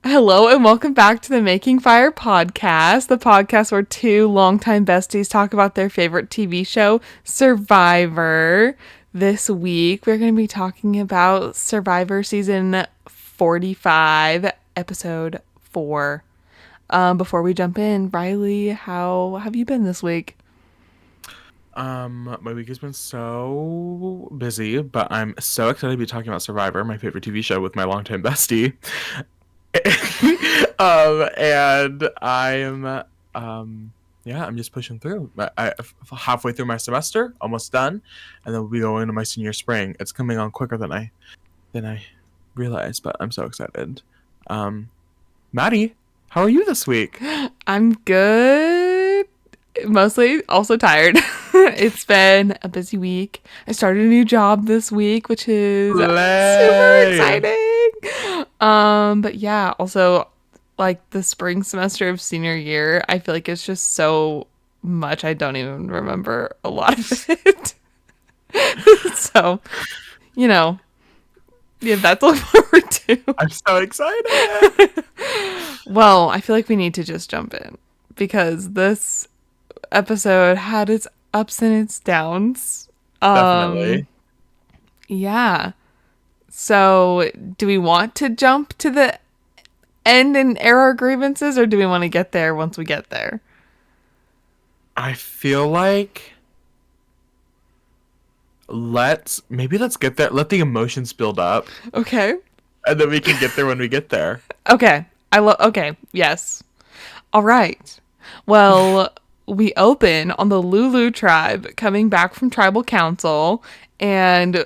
Hello and welcome back to the Making Fire podcast, the podcast where two longtime besties talk about their favorite TV show, Survivor. This week, we're going to be talking about Survivor season 45, episode 4. Before we jump in, Riley, how have you been this week? My week has been so busy, but I'm so excited to be talking about Survivor, my favorite TV show, with my longtime bestie. And I'm just pushing through. Halfway through my semester, almost done, and then we'll be going into my senior spring. It's coming on quicker than I realized, but I'm so excited. Um, Maddie, how are you this week? I'm good. Mostly also tired. It's been a busy week. I started a new job this week, which is super Slay! exciting. But yeah, also like the spring semester of senior year, I feel like it's just so much I don't even remember a lot of it. So, you know, yeah, that's to look forward to. I'm so excited. Well, I feel like we need to just jump in because this episode had its ups and its downs. Definitely. Yeah. So, do we want to jump to the end and air our grievances, or do we want to get there once we get there? I feel like let's get there. Let the emotions build up, Okay. and then we can get there when we get there. Okay. Okay. Yes. All right. Well, we open on the Lulu tribe coming back from tribal council, and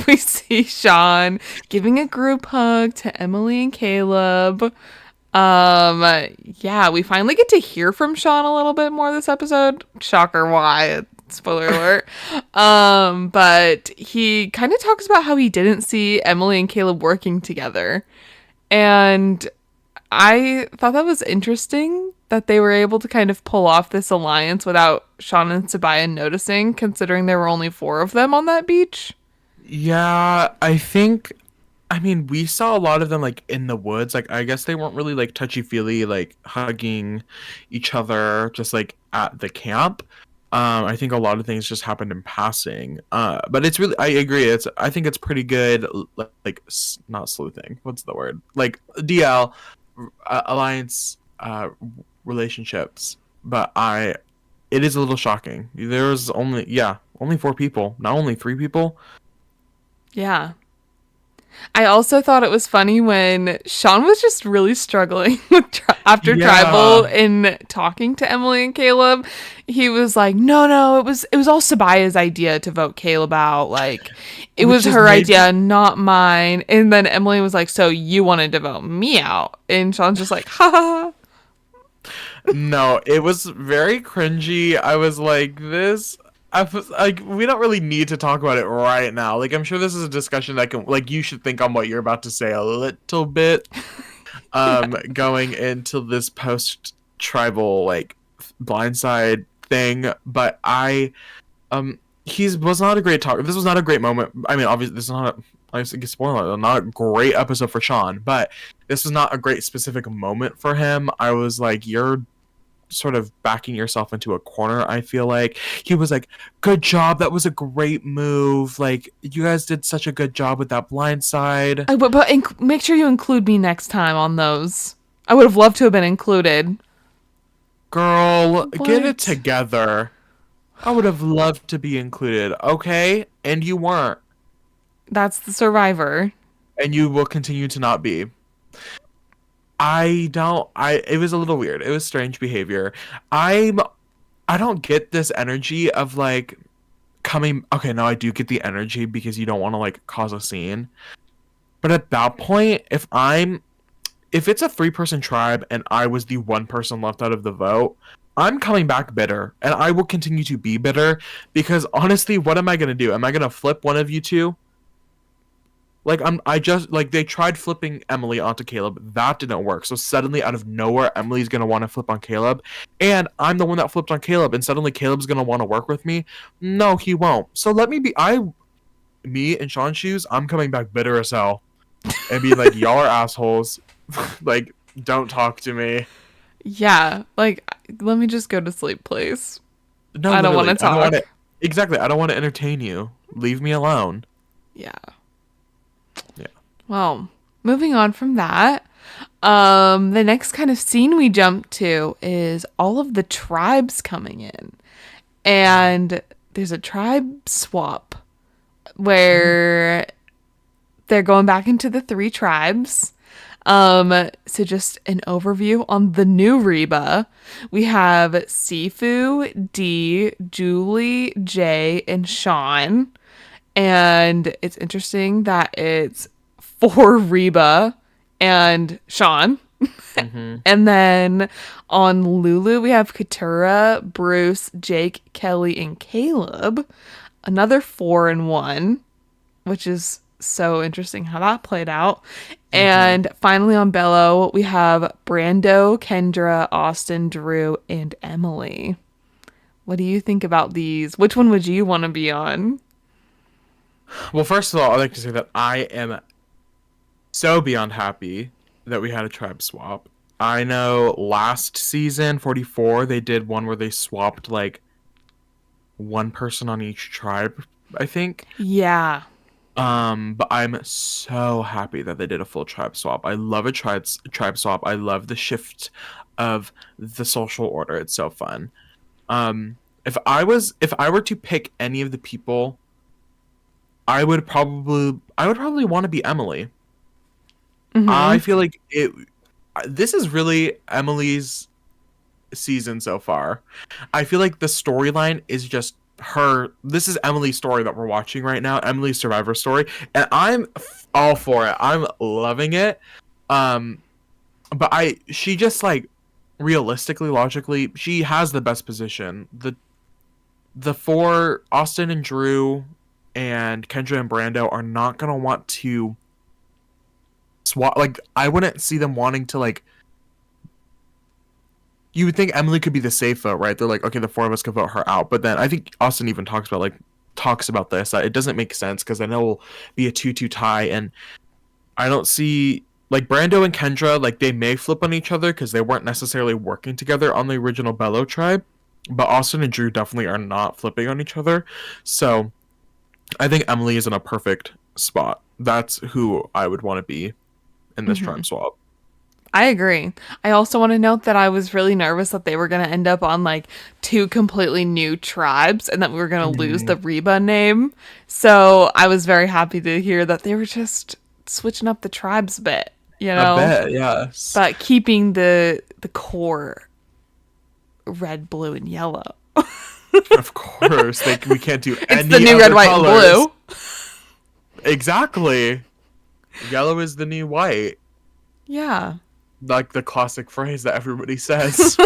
we see Sean giving a group hug to Emily and Caleb. Yeah, we finally get to hear from Sean a little bit more this episode. Shocker, why? Spoiler alert. But he kind of talks about how he didn't see Emily and Caleb working together. And I thought that was interesting that they were able to kind of pull off this alliance without Sean and Sabaya noticing, considering there were only 4 of them on that beach. Yeah, I think. I mean, we saw a lot of them like in the woods. Like, I guess they weren't really like touchy feely, like hugging each other, just like at the camp. I think a lot of things just happened in passing. But it's really, I agree. I think it's pretty good. Not sleuthing. What's the word? Like DL alliance relationships. But it is a little shocking. There's only 4 people, not only 3 people. Yeah. I also thought it was funny when Sean was just really struggling with after tribal Yeah, in talking to Emily and Caleb. He was like, "No, it was all Sabaya's idea to vote Caleb out. Like, it which was just her made idea, not mine." And then Emily was like, "So you wanted to vote me out?" And Sean's just like, "Ha ha ha." no, it was very cringy. I was like, this. I was like, we don't really need to talk about it right now. Like, I'm sure this is a discussion that can, like, you should think on what you're about to say a little bit. Yeah. Going into this post tribal like blindside thing, but he was not a great talker. This was not a great moment. I mean, obviously, this is not. I guess spoiler, not a great episode for Sean, but this was not a great specific moment for him. I was like, you're sort of backing yourself into a corner. I feel like he was like, good job, that was a great move, like you guys did such a good job with that blind side. But make sure you include me next time on those. I would have loved to have been included. Girl, get it What? together. I would have loved to be included, okay, and you weren't, That's the survivor. and you will continue to not be. It was a little weird. It was strange behavior. i'm I don't get this energy of like coming. Okay, now I do get the energy because you don't want to like cause a scene. But at that point, if it's a 3-person tribe and I was the one person left out of the vote, I'm coming back bitter and I will continue to be bitter because honestly, what am I going to do? Am I going to flip one of you two? Like I just like they tried flipping Emily onto Caleb. That didn't work. So suddenly out of nowhere, Emily's going to want to flip on Caleb, and I'm the one that flipped on Caleb, and suddenly Caleb's going to want to work with me. No, he won't. So let me be me in Sean's shoes, I'm coming back bitter as hell and being like, y'all are assholes. Like, don't talk to me. Yeah, like let me just go to sleep, please. No, I don't want to literally, I don't want to. talk. Exactly, I don't want to entertain you. Leave me alone. Yeah. Yeah. Well, moving on from that, the next kind of scene we jump to is all of the tribes coming in. And there's a tribe swap where they're going back into the three tribes. So just an overview on the new Reba. We have Sifu, D, Julie, Jay, and Sean. And it's interesting that it's for Reba and Sean. Mm-hmm. And then on Lulu, we have Katura, Bruce, Jake, Kelly, and Caleb. Another 4-1, which is so interesting how that played out. Mm-hmm. And finally on Bello, we have Brando, Kendra, Austin, Drew, and Emily. What do you think about these? Which one would you want to be on? Well, first of all, I'd like to say that I am so beyond happy that we had a tribe swap. I know last season, 44, they did one where they swapped like one person on each tribe, I think. Yeah. But I'm so happy that they did a full tribe swap. I love a tribe swap. I love the shift of the social order. It's so fun. Um, if I were to pick any of the people, I would probably want to be Emily. I Mm-hmm. feel like it this is really Emily's season so far. I feel like the storyline is just her. This is Emily's story that we're watching right now, Emily's survivor story, and I'm all for it. I'm loving it. Um, but she just like realistically, logically, she has the best position. The four, Austin and Drew and Kendra and Brando, are not gonna want to swap. Like, I wouldn't see them wanting to like. You would think Emily could be the safe vote, right? They're like, okay, the four of us can vote her out. But then I think Austin even talks about this. That it doesn't make sense because then it will be a 2-2 tie, and I don't see like Brando and Kendra, like they may flip on each other because they weren't necessarily working together on the original Bello tribe. But Austin and Drew definitely are not flipping on each other. So I think Emily is in a perfect spot. That's who I would want to be in this Mm-hmm. tribe swap. I agree. I also want to note that I was really nervous that they were going to end up on like two completely new tribes and that we were going to lose Mhm. the Reba name. So I was very happy to hear that they were just switching up the tribes a bit, you A know, bit, yes. but keeping the core red, blue, and yellow. Of course, we can't do It's the any new red, other white, and colors. blue. Exactly. Yellow is the new white. Yeah. Like the classic phrase that everybody says.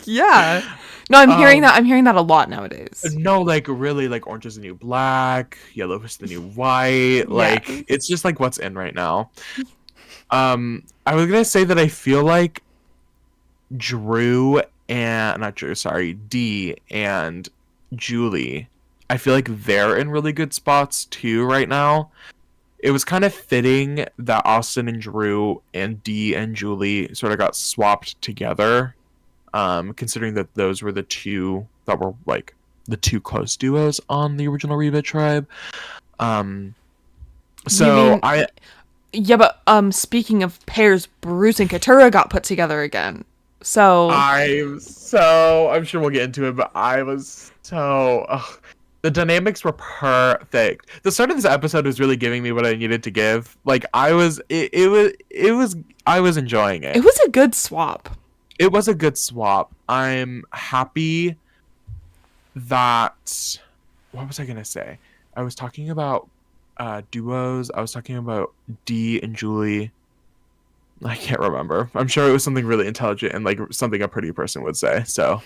Yeah. No, I'm hearing that. Um, I'm hearing that a lot nowadays. no, like really, like orange is the new black, yellow is the new white. Like Yes. it's just like what's in right now. I was gonna say that I feel like Drew and not Drew, sorry, D and Julie. I feel like they're in really good spots too right now. It was kind of fitting that Austin and Drew and D and Julie sort of got swapped together, considering that those were the two that were like the two close duos on the original Reba tribe. Um, You so mean yeah, but speaking of pairs, Bruce and Katura got put together again. So I'm sure we'll get into it, but I was so ugh. The dynamics were perfect. The start of this episode was really giving me what I needed to give. Like it was I was enjoying it it. was a good swap. It was a good swap. I'm happy that what was I gonna say? I was talking about duos. I was talking about D and Julie. I can't remember. I'm sure it was something really intelligent and like something a pretty person would say. So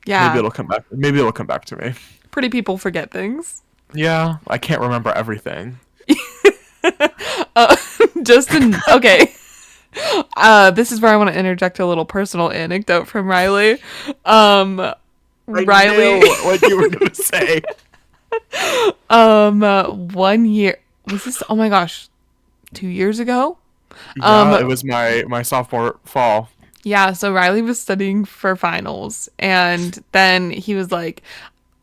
maybe Yeah, it'll come back. Maybe it'll come back to me. pretty people forget things. Yeah, I can't remember everything. Uh, okay. This is where I want to interject a little personal anecdote from Riley. Um, I Riley, knew what you were gonna say. 1 year was this? Oh my gosh, 2 years ago. Yeah, it was my sophomore fall. Yeah, so Riley was studying for finals, and then he was like,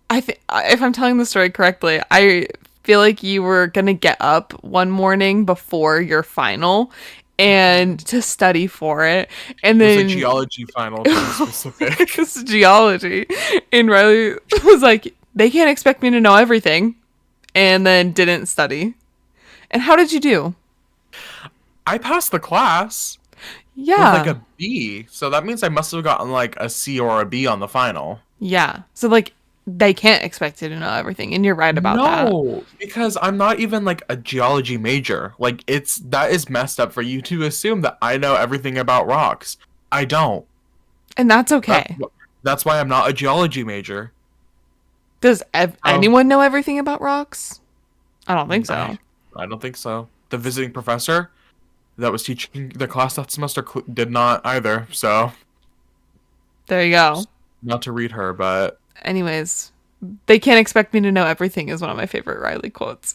if I'm telling the story correctly, I feel like you were gonna get up one morning before your final and to study for it, and It was a then geology final, to be specific. it's geology, and Riley was like, they can't expect me to know everything, and then didn't study. And how did you do? I passed the class with like Yeah. a B, so that means I must have gotten like a C or a B on the final. Yeah. So like they can't expect you to know everything, and you're right about that. No, because I'm not even like a geology major. Like that is messed up for you to assume that I know everything about rocks. I don't. And that's That's okay. that's why I'm not a geology major. Does Oh, anyone know everything about rocks? I don't think so. I I don't think so. The visiting professor that was teaching the class that semester did not either. So There you go. not to read her, but Anyways, they can't expect me to know everything is one of my favorite Riley quotes.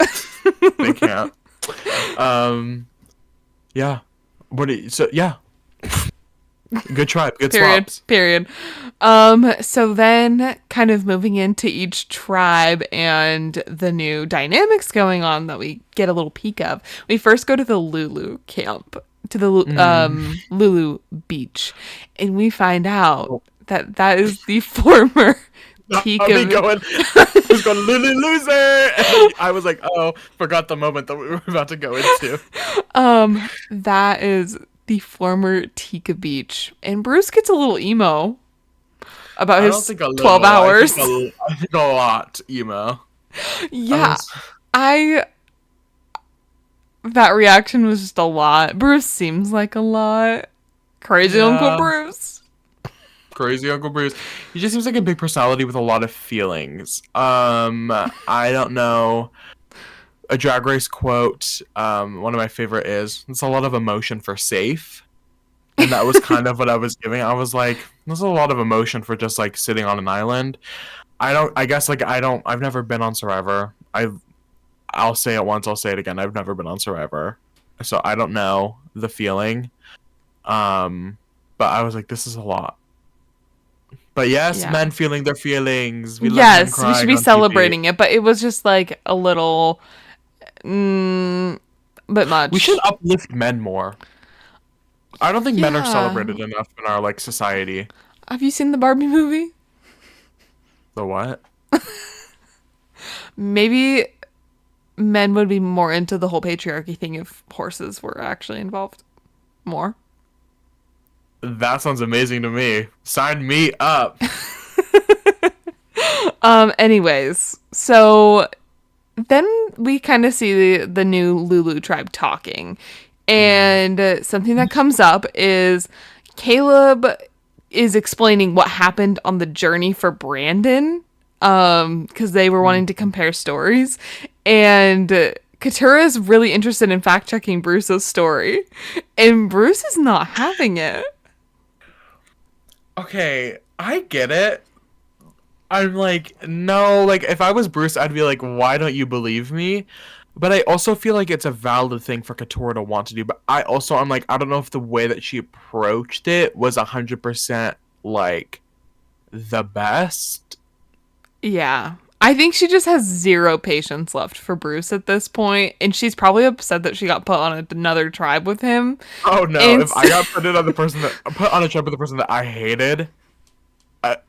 they can't. Um, yeah. So yeah, good try, good Period. swaps. Period. So then kind of moving into each tribe and the new dynamics going on that we get a little peek of. We first go to the Lulu camp, to the Lulu beach, and we find out Oh, that that is the former I'll be Tika. going. I was going Lulu loser. And I was like, oh, forgot the moment that we were about to go into. That is the former Tika beach, and Bruce gets a little emo about I don't his think a 12 little. hours. I think a lot, emo. I Yeah, was I that reaction was just a lot. Bruce seems like a lot. Crazy Uncle yeah. Bruce. Crazy Uncle Bruce. He just seems like a big personality with a lot of feelings. I don't know. A Drag Race quote. One of my favorite is, "It's a lot of emotion for safe," and that was kind of what I was giving. I was like, "There's a lot of emotion for just like sitting on an island." I don't. I guess like I don't. I've never been on Survivor. I'll say it once. I'll say it again. I've never been on Survivor, so I don't know the feeling. But I was like, this is a lot. But yes, Yeah. men feeling their feelings. We love men Yes, we should crying be on TV. celebrating it, but it was just like a little bit We should much. uplift men more. I don't think men are Yeah. celebrated enough in our like society. Have you seen the Barbie movie? The what? Maybe men would be more into the whole patriarchy thing if horses were actually involved more. That sounds amazing to me. Sign me up. Anyways, so then we kind of see the new Lulu tribe talking. And something that comes up is Caleb is explaining what happened on the journey for Brandon, because they were wanting to compare stories. And Katura is really interested in fact checking Bruce's story. And Bruce is not having it. Okay, I get it. I'm like, no, like if I was Bruce, I'd be like, why don't you believe me? But I also feel like it's a valid thing for Katora to want to do. But I'm like, I don't know if the way that she approached it was 100% like the best. Yeah. I think she just has zero patience left for Bruce at this point, and she's probably upset that she got put on another tribe with him. Oh no, And if I got put on a trip with the person that I hated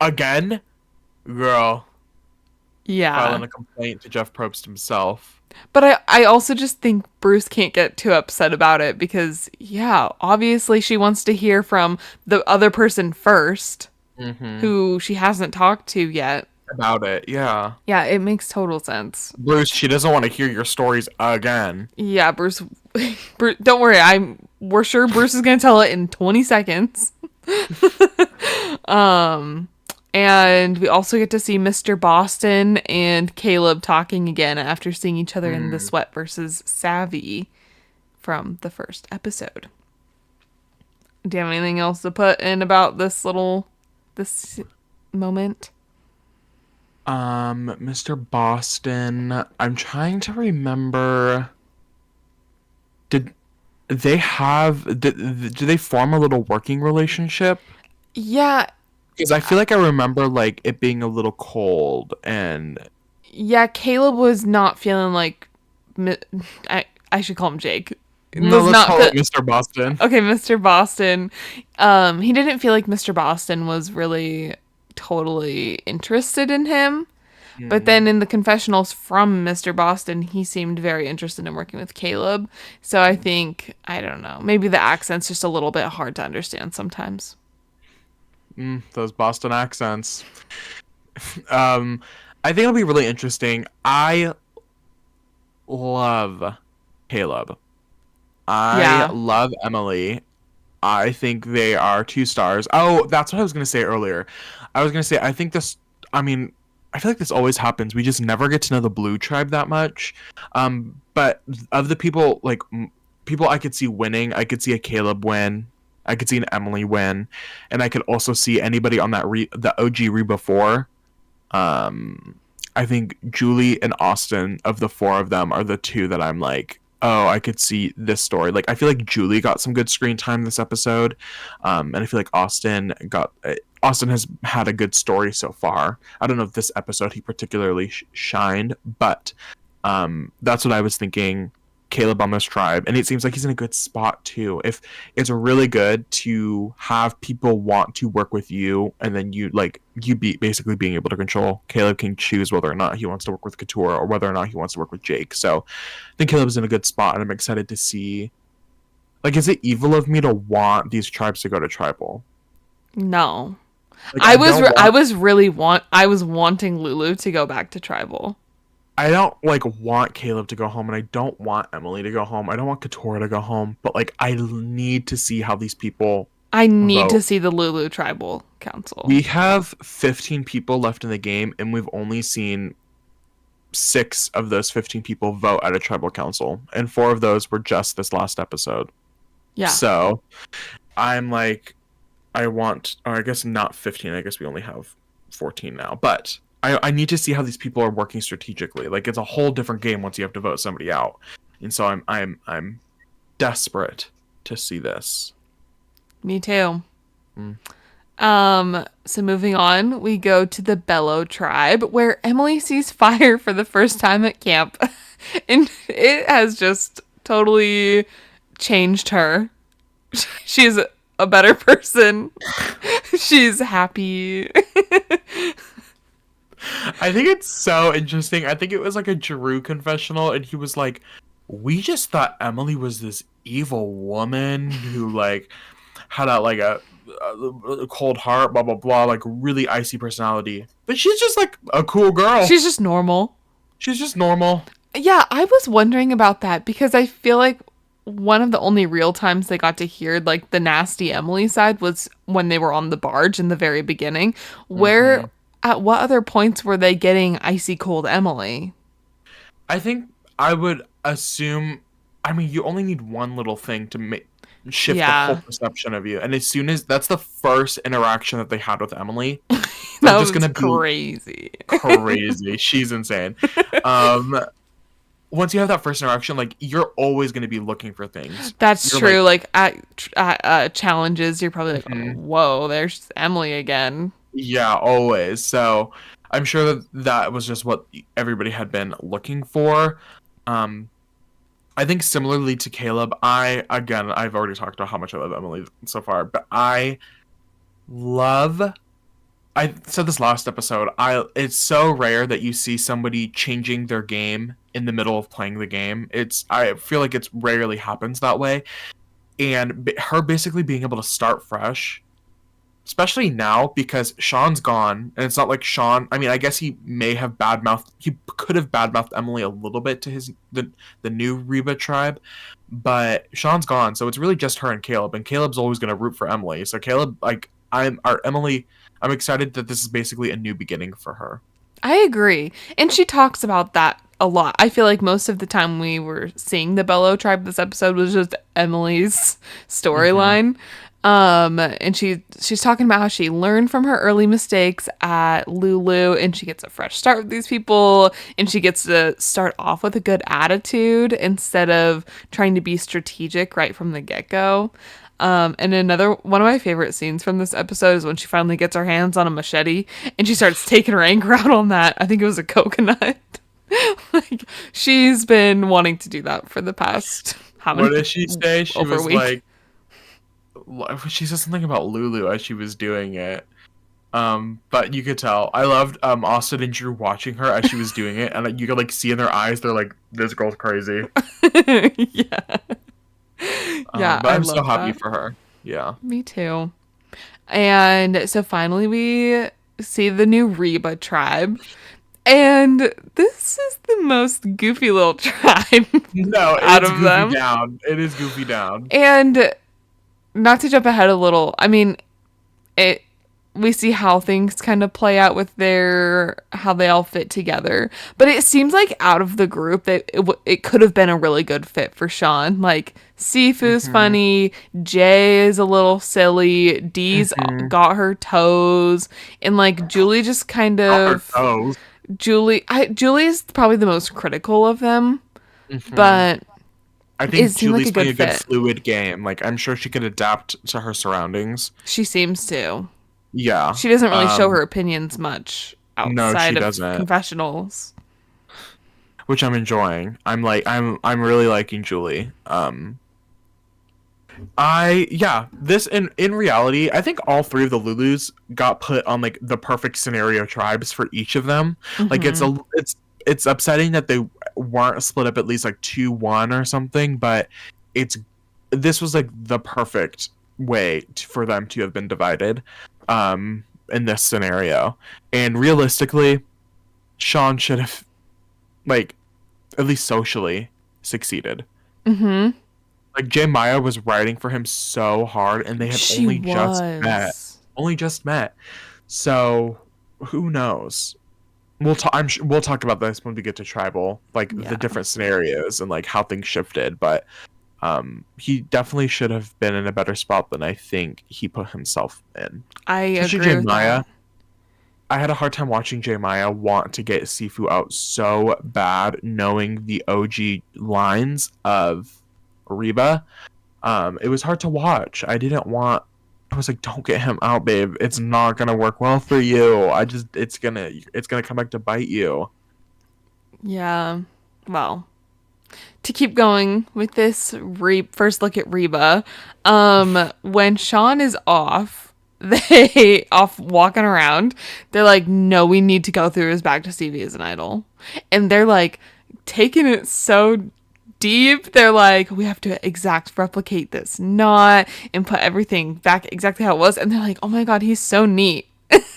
again, girl, yeah. filing a complaint to Jeff Probst himself. But I also just think Bruce can't get too upset about it because, yeah, obviously she wants to hear from the other person first, Mm-hmm. who she hasn't talked to yet. About it, yeah. Yeah, it makes total sense. Bruce, she doesn't want to hear your stories again. Yeah, Bruce, Bruce don't worry. We're sure Bruce is going to tell it in 20 seconds. And we also get to see Mr. Boston and Caleb talking again after seeing each other in the Sweat versus Savvy from the first episode. Do you have anything else to put in about this moment? Mr. Boston, I'm trying to remember. Did they have do they form a little working relationship? Yeah, Because I feel like I remember like it being a little cold and yeah, Caleb was not feeling like Mi- I should call him Jake. no, Was let's not call fe- it Mr. Boston. Okay, Mr. Boston. He didn't feel like Mr. Boston was really totally interested in him. But then Mm, in the confessionals from Mr. Boston, he seemed very interested in working with Caleb. So I think, I don't know, maybe the accent's just a little bit hard to understand sometimes. those Boston accents. Um, I think it'll be really interesting. I love Caleb. I Yeah. love Emily. I think they are two stars. Oh, that's what I was gonna say earlier. I was gonna say I think this. I mean, I feel like this always happens. We just never get to know the Blue Tribe that much. But of the people, like people, I could see winning. I could see a Caleb win. I could see an Emily win, and I could also see anybody on that the OG Reba four. Um, I think Julie and Austin of the four of them are the two that I'm like, oh, I could see this story. Like, I feel like Julie got some good screen time this episode, and I feel like Austin has had a good story so far. I don't know if this episode he particularly shined, but that's what I was thinking. Caleb on this tribe, and it seems like he's in a good spot too. If it's really good to have people want to work with you, and then you be basically being able to control. Caleb can choose whether or not he wants to work with Couture or whether or not he wants to work with Jake. So I think Caleb's in a good spot, and I'm excited to see. Like, is it evil of me to want these tribes to go to tribal? No. Like, I don't I want. was really I was wanting Lulu to go back to tribal. I don't like want Caleb to go home, and I don't want Emily to go home. I don't want Couture to go home, but like I need to see how these people I need to vote. see the Lulu tribal council. We have 15 people left in the game, and we've only seen six of those 15 people vote at a tribal council, and four of those were just this last episode. Yeah. So I'm like, I want, or I guess not 15. I guess we only have 14 now, but I need to see how these people are working strategically. Like it's a whole different game once you have to vote somebody out, and so I'm desperate to see this. Me too. Mm. So moving on, we go to the Bellow tribe where Emily sees fire for the first time at camp. And it has just totally changed her. She's a better person. She's happy. I think it's so interesting. I think it was like a Drew confessional, and he was like, "We just thought Emily was this evil woman who like had a cold heart, blah blah blah, like really icy personality. But she's just like a cool girl. She's just normal. She's just normal." Yeah, I was wondering about that because I feel like one of the only real times they got to hear like the nasty Emily side was when they were on the barge in the very beginning. hmm Where at what other points were they getting icy cold Emily? I think I would assume. I mean, you only need one little thing to make shift the whole Yeah, perception of you, and as soon as that's the first interaction that they had with Emily, they're that just was gonna be crazy. crazy. She's insane. Um, once you have that first interaction, like you're always going to be looking for things. That's You're true. like, Like at challenges, you're probably like, oh, mhm, whoa, there's Emily again. yeah, always. So I'm sure that that was just what everybody had been looking for. Um, I think similarly to Caleb, I've already talked about how much I love Emily so far, but love. I said this last episode. It's so rare that you see somebody changing their game in the middle of playing the game. I feel like it's rarely happens that way. And her basically being able to start fresh, especially now because Sean's gone, and it's not like Sean. I mean, I guess he may have badmouthed. He could have badmouthed Emily a little bit to the new Reba tribe, but Sean's gone, so it's really just her and Caleb's always going to root for Emily. So Caleb, like Emily, I'm excited that this is basically a new beginning for her. I agree. And she talks about that a lot. I feel like most of the time we were seeing the Bellow tribe this episode was just Emily's hmm storyline. And she's talking about how she learned from her early mistakes at Lulu, and she gets a fresh start with these people, and she gets to start off with a good attitude instead of trying to be strategic right from the get-go. And another one of my favorite scenes from this episode is when she finally gets her hands on a machete and she starts taking her anger out on that. I think it was a coconut. Like, she's been wanting to do that for the past how many What did she say? She over a was week. she said something about Lulu as she was doing it. But you could tell. I loved Austin and Drew watching her as she was doing it, and you could like see in their eyes they're like, "This girl's crazy." Yeah. Yeah, But I I'm so love happy that. for her. Yeah. Me too. And so finally we see the new Reba tribe. And this is the most goofy little tribe No, out it's of goofy them. down. It is goofy down. And not to jump ahead a little, I mean, it we see how things kind of play out with their how they all fit together. But it seems like out of the group that it could have been a really good fit for Sean. Like Sifu's Hmm. funny, Jay is a little silly, Dee's Hmm. got her toes, and like Julie just kind Got her of toes. Julie is probably the most critical of them, Hmm. but I it think seemed like Julie's a good playing a good fit. fluid game. Like I'm sure she could adapt to her surroundings. She seems to. Yeah. She doesn't really show her opinions much No, she outside of doesn't. confessionals. Which I'm enjoying. I'm really liking Julie. I yeah, this in reality, I think all three of the Lulus got put on like the perfect scenario tribes for each of them. Like Hmm. it's upsetting that they weren't split up at least like 2-1 or something, but it's this was like the perfect way for them to have been divided in this scenario. And realistically, Sean should have like at least socially succeeded. Hmm. Like Jay Maya was writing for him so hard, and they had She only just met. was. Only just met. So who knows? We'll talk about this when we get to tribal, like the Yeah, different scenarios and like how things shifted. But he definitely should have been in a better spot than I think he put himself in. I Especially agree Jay with Maya. that. I had a hard time watching Jay Maya want to get Sifu out so bad, knowing the OG lines of Reba. It was hard to watch. I didn't want. I was like, "Don't get him out, babe. It's not gonna work well for you. It's gonna come back to bite you." Yeah. Well, to keep going with this first look at Reba, when Sean is off, they off walking around, they're like, no, we need to go through his bag to see if he is an idol. And they're like taking it so deep. They're like, we have to replicate this knot and put everything back exactly how it was. And they're like, oh my god, he's so neat.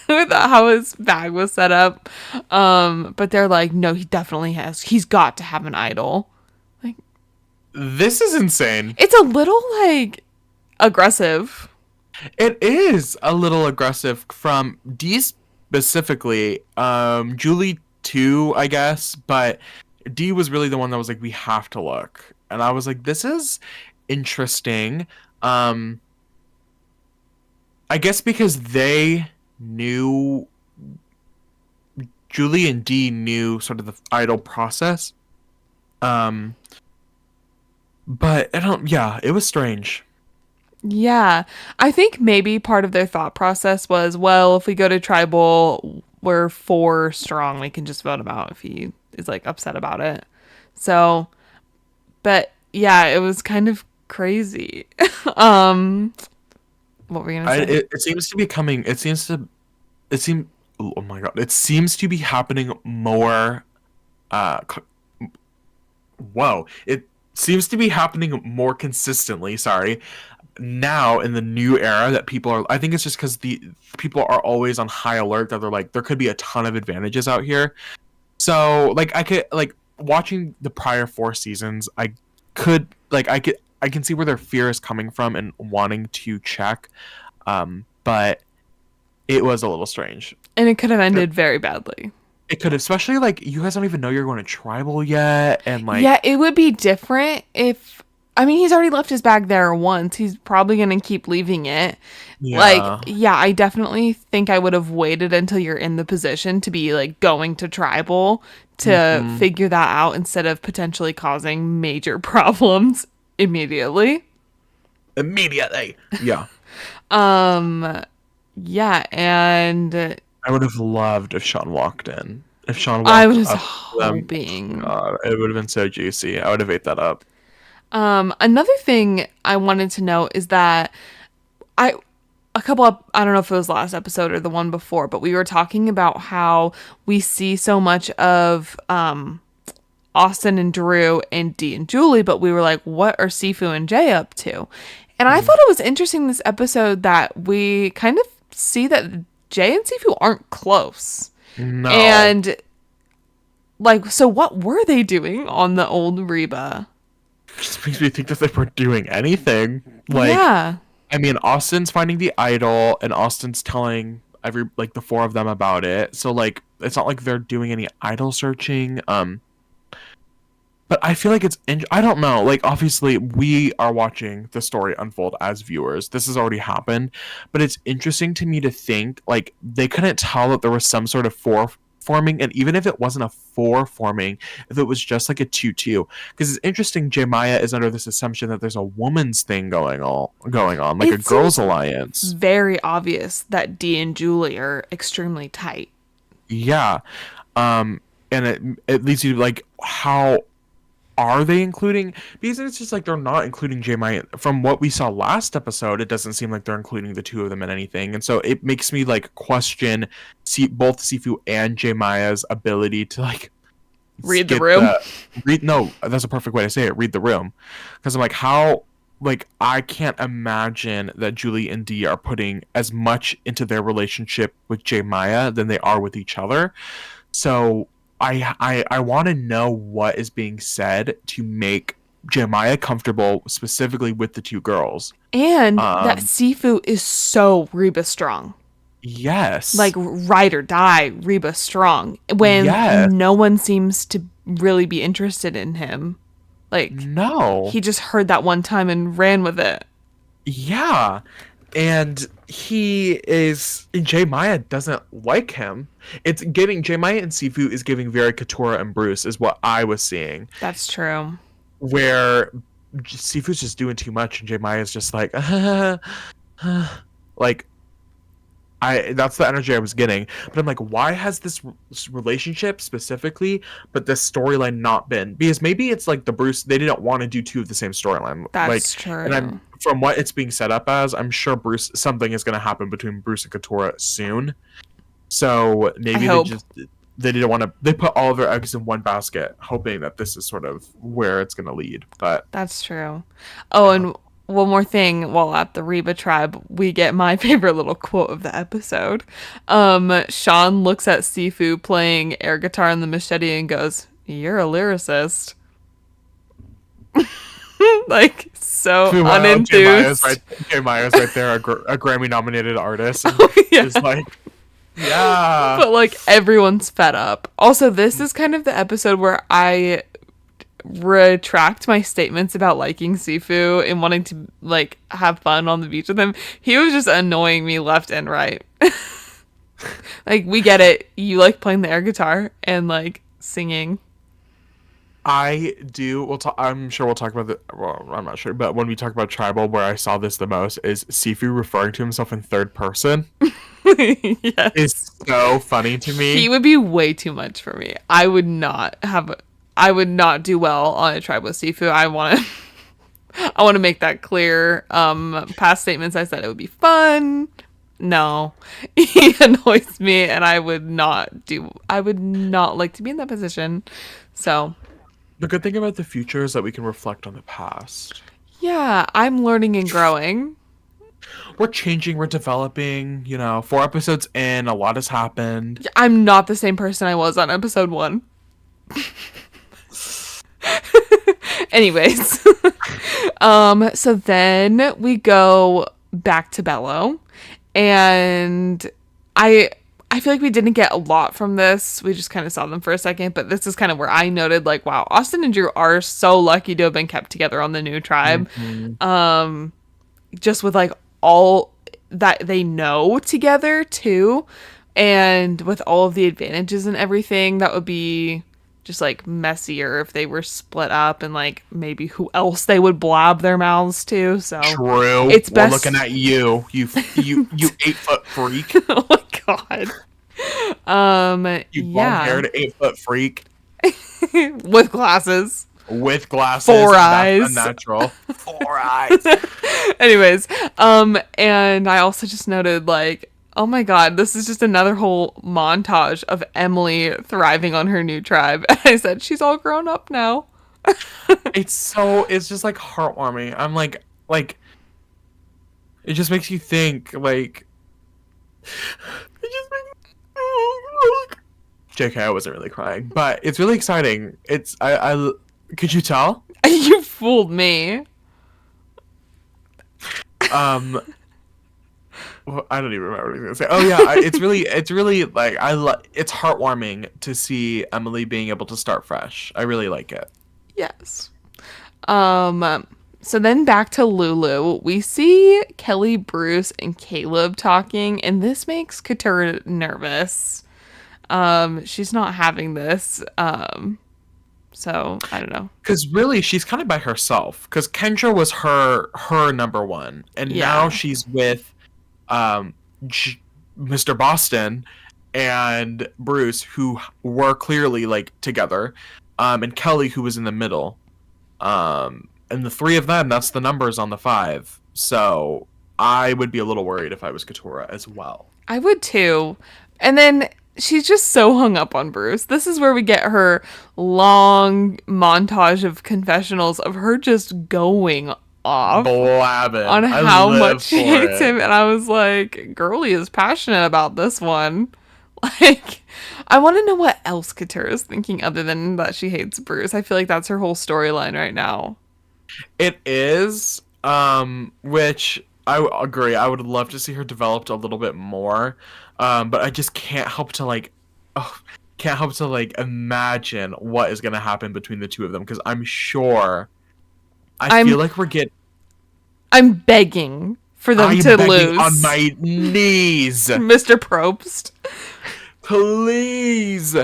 With how his bag was set up. But they're like, no, he definitely has. He's got to have an idol. Like, This is insane. it's a little like aggressive. It is a little aggressive from D specifically. Julie too, I guess, but D was really the one that was like, we have to look, and I was like, this is interesting. Um, I guess because they knew Julie and D knew sort of the idol process. Um, but I don't. Yeah, it was strange. Yeah. I think maybe part of their thought process was, well, if we go to tribal, we're 4 strong. We can just vote him out if he is like upset about it. So, but yeah, it was kind of crazy. um, what were you gonna say? It seems to be coming. It seems. Oh my god! It seems to be happening more. Uh, Whoa! It seems to be happening more consistently. Sorry, now in the new era that people are. I think it's just because the people are always on high alert that they're like there could be a ton of advantages out here. So like I could like watching the prior 4 seasons. I can see where their fear is coming from and wanting to check. But it was a little strange. And it could have ended very badly. It could, especially like you guys don't even know you're going to tribal yet, and Yeah, like it would be different if I mean, he's already left his bag there once. He's probably going to keep leaving it. Like, Yeah. yeah, I definitely think I would have waited until you're in the position to be like going to tribal to Hmm. figure that out instead of potentially causing major problems immediately. Immediately. Yeah. Yeah, and I would have loved if Sean walked in. If Sean I walked was up to them, hoping. it would have been so juicy. I would have ate that up. Another thing I wanted to note is that I a couple of, I don't know if it was last episode or the one before, but we were talking about how we see so much of Austin and Drew and Dee and Julie, but we were like, what are Sifu and Jay up to? And I thought it was interesting this episode that we kind of see that Jay and Sifu aren't close. No. And like, so what were they doing on the old Reba? Just makes me think that they weren't doing anything. Like, Yeah. I mean, Austin's finding the idol, and Austin's telling the four of them about it. So like, it's not like they're doing any idol searching. But I feel like I don't know. Like, obviously, we are watching the story unfold as viewers. This has already happened, but it's interesting to me to think like they couldn't tell that there was some sort of four forming, and even if it wasn't a four forming, if it was just like a 2-2, because it's interesting. Jemaya is under this assumption that there's a woman's thing going on, like It a girls' seems alliance. very obvious that Dee and Julie are extremely tight. Yeah, and it leads you to like how are they including, because it's just like they're not including J Maya. From what we saw last episode, it doesn't seem like they're including the two of them in anything, and so it makes me like question both Sifu and J Maya's ability to like Read the room. No, that's a perfect way to say it, read the room, because I'm like, how, like, I can't imagine that Julie and Dee are putting as much into their relationship with J Maya than they are with each other. So I want to know what is being said to make Jeremiah comfortable specifically with the two girls. And that Sifu is so Reba strong. Yes. Like ride or die Reba strong. When Yes. no one seems to really be interested in him. Like No. he just heard that one time and ran with it. Yeah. And J Maya doesn't like him. It's giving, J Maya and Sifu is giving very Katora and Bruce is what I was seeing. That's true. Where Sifu's just doing too much and J Maya's just like like, that's the energy I was getting. But I'm like, why has this relationship specifically, but this storyline not been? Because maybe it's like they didn't want to do two of the same storyline. That's true. And from what it's being set up as, I'm sure something is going to happen between Bruce and Katora soon. So maybe they didn't want to. They put all of their eggs in one basket, hoping that this is sort of where it's going to lead. But that's true. Oh, and one more thing, while at the Reba tribe, we get my favorite little quote of the episode. Sean looks at Sifu playing air guitar on the machete and goes, "You're a lyricist." Like, so unenthused. J Maya's right there, a Grammy nominated artist. And Yeah. is like, yeah. But like everyone's fed up. Also, this is kind of the episode where I retract my statements about liking Sifu and wanting to like have fun on the beach with him. He was just annoying me left and right. Like, we get it. You like playing the air guitar and like singing. I do. I'm sure we'll talk about the. Well, I'm not sure, but when we talk about tribal, where I saw this the most is Sifu referring to himself in third person. Yes. It's so funny to me. He would be way too much for me. I would not do well on a tribe with Sifu. I want to make that clear. Past statements I said it would be fun. No. He annoys me and I would not like to be in that position. So the good thing about the future is that we can reflect on the past. yeah, I'm learning and growing. We're changing, we're developing, 4 episodes in, a lot has happened. I'm not the same person I was on episode 1. Anyways. So then we go back to Bello, and I I feel like we didn't get a lot from this. We just kind of saw them for a second, but this is kind of where I noted like, wow, Austin and Drew are so lucky to have been kept together on the new tribe. Just with like all that they know together too, and with all of the advantages and everything, that would be just like messier if they were split up and like maybe who else they would blab their mouths to. So True. it's We're best. looking at you 8-foot freak. Oh my god. You Yeah, long-haired 8-foot freak with glasses. with glasses. Four That's eyes. unnatural. 4 eyes. Anyways, and I also just noted like, oh my god, this is just another whole montage of Emily thriving on her new tribe. And I said she's all grown up now. It's just like heartwarming. I'm like it just makes you think like it just makes JK, I wasn't really crying, but it's really exciting. I could you tell? You fooled me. Well, I don't even remember what I was gonna say. Oh yeah, it's really like it's heartwarming to see Emily being able to start fresh. I really like it. Yes. So then back to Lulu. We see Kelly, Bruce, and Caleb talking, and this makes Katurah nervous. She's not having this. So I don't know. Because really, she's kind of by herself. Because Kendra was her number one, and Yeah. now she's with Mr. Boston and Bruce, who were clearly like together, and Kelly, who was in the middle. And the three of them, that's the numbers on the 5. So I would be a little worried if I was Katurah as well. I would too. And then she's just so hung up on Bruce. This is where we get her long montage of confessionals of her just going off Blabbing. on I how live much she for hates it. him. And I was like, girlie is passionate about this one. Like, I want to know what else Katurah is thinking other than that she hates Bruce. I feel like that's her whole storyline right now. It is, which I agree. I would love to see her developed a little bit more, but I just can't help to imagine what is gonna happen between the two of them because I'm sure. I feel like I'm begging for them I'm to begging lose. on my knees, Mr. Probst. please.